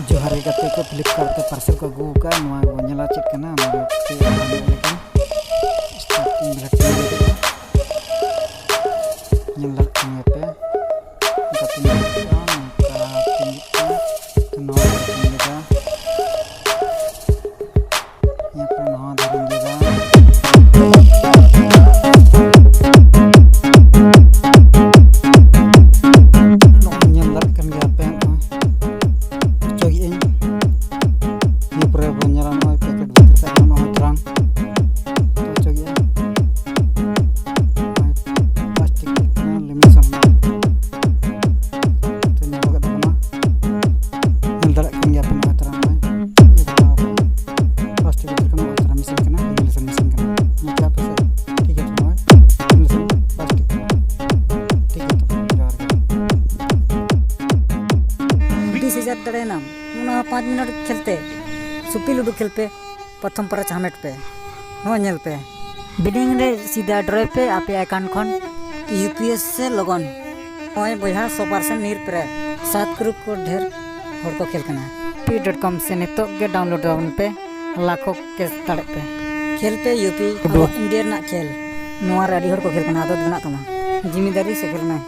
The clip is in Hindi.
जोहार गाते को फ्लिपकार्ट ते पार्सल को अगू का नवा नेला चेक करना स्टार्टिंग नेला पे नाम 5 मिनट खेलते सुपी लूडो खेल पे प्रथम पर हामेट पे नेल पे बिडिंग रे सीधा ड्रॉ पे आपे अकाउंट खन यूपीएस से लगन ओए बहा 100% नीर पे 7 करोड़ को ढेर हर को खेल कना p.com से नितो के डाउनलोड डाउन पे लाखों के तड़े पे खेल पे यूपी इंडिया ना खेल नोआ रेडी हर को खेल कना आदत बना तमा जिम्मेदारी से खेलना